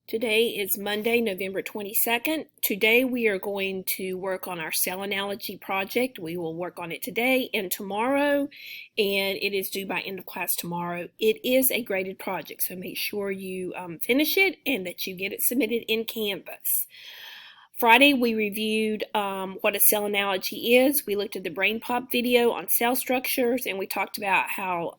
Today is Monday, November 22nd. Today we are going to work on our cell analogy project. We will work on it today and tomorrow, and it is due by end of class tomorrow. It is a graded project, so make sure you finish it and that you get it submitted in Canvas. Friday we reviewed what a cell analogy is. We looked at the BrainPop video on cell structures, and we talked about how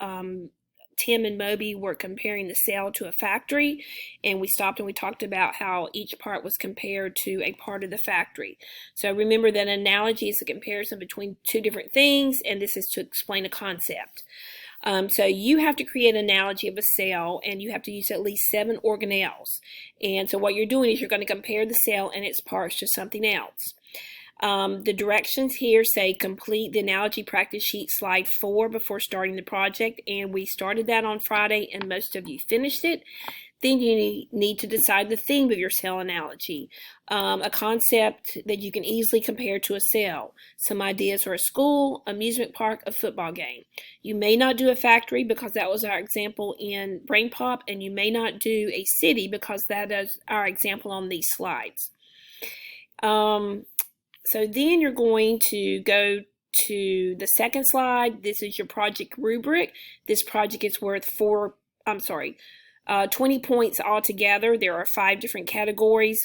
Tim and Moby were comparing the cell to a factory, and we stopped and we talked about how each part was compared to a part of the factory. So remember that an analogy is a comparison between two different things, and this is to explain a concept. So you have to create an analogy of a cell, and you have to use at least 7 organelles. And so what you're doing is you're going to compare the cell and its parts to something else. The directions here say complete the analogy practice sheet slide 4 before starting the project, and we started that on Friday and most of you finished it. Then you need to decide the theme of your cell analogy, a concept that you can easily compare to a cell. Some ideas are a school, amusement park, a football game. You may not do a factory because that was our example in BrainPop, and you may not do a city because that is our example on these slides. So then you're going to go to the second slide. This is your project rubric. This project is worth 20 points altogether. There are 5 different categories.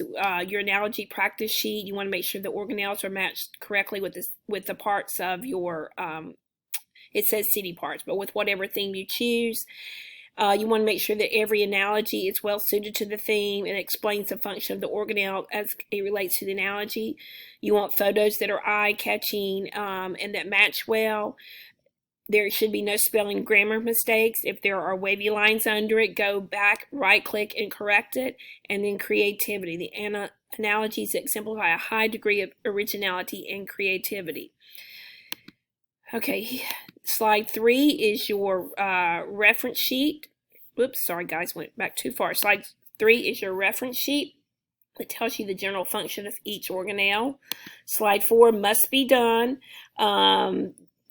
Your analogy practice sheet, you want to make sure the organelles are matched correctly with the parts of your, it says city parts, but with whatever theme you choose. You want to make sure that every analogy is well suited to the theme and explains the function of the organelle as it relates to the analogy. You want photos that are eye-catching and that match well. There should be no spelling grammar mistakes. If there are wavy lines under it, go back, right-click, and correct it. And then creativity. The analogies exemplify a high degree of originality and creativity. Okay, slide 3 is your reference sheet. Whoops, sorry guys, went back too far. Slide 3 is your reference sheet. It tells you the general function of each organelle. Slide 4 must be done.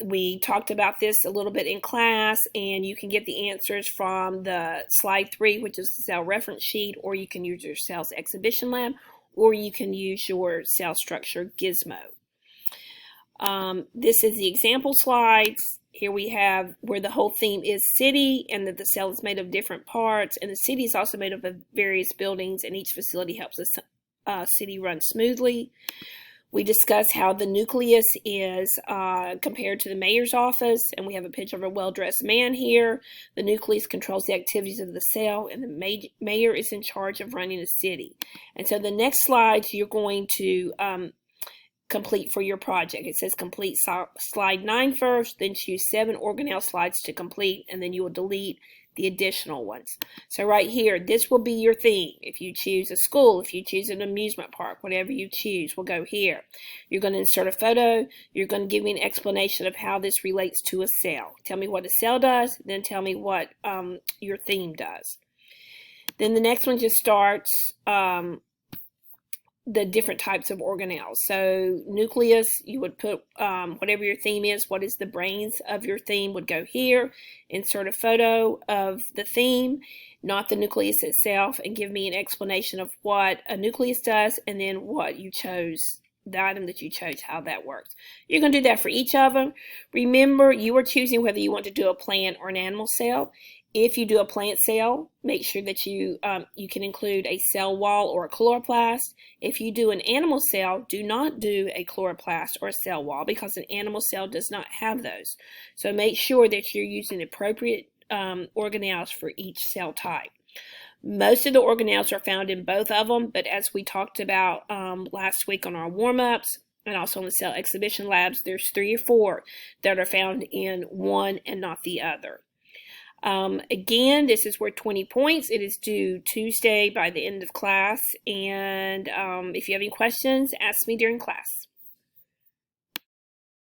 We talked about this a little bit in class, and you can get the answers from the slide 3, which is the cell reference sheet, or you can use your cells exhibition lab, or you can use your cell structure gizmo. This is the example slides. Here we have where the whole theme is city, and that the cell is made of different parts, and the city is also made up of various buildings, and each facility helps the city run smoothly. We discuss how the nucleus is compared to the mayor's office, and we have a picture of a well-dressed man here. The nucleus controls the activities of the cell, and the mayor is in charge of running the city. And so the next slides you're going to complete for your project. It says complete slide 9 first, then choose 7 organelle slides to complete, and then you will delete the additional ones. So right here, this will be your theme. If you choose a school, if you choose an amusement park, whatever you choose will go here. You're going to insert a photo. You're going to give me an explanation of how this relates to a cell. Tell me what a cell does, then tell me what your theme does. Then the next one just starts the different types of organelles. So nucleus, you would put whatever your theme is, what is the brains of your theme would go here. Insert a photo of the theme, not the nucleus itself, and give me an explanation of what a nucleus does and then what you chose, the item that you chose, how that works. You're going to do that for each of them. Remember, you are choosing whether you want to do a plant or an animal cell. If you do a plant cell, make sure that you can include a cell wall or a chloroplast. If you do an animal cell, do not do a chloroplast or a cell wall because an animal cell does not have those. So make sure that you're using appropriate organelles for each cell type. Most of the organelles are found in both of them, but as we talked about last week on our warm-ups and also on the cell exhibition labs, there's 3 or 4 that are found in one and not the other. Again, this is worth 20 points. It is due Tuesday by the end of class, and if you have any questions, ask me during class.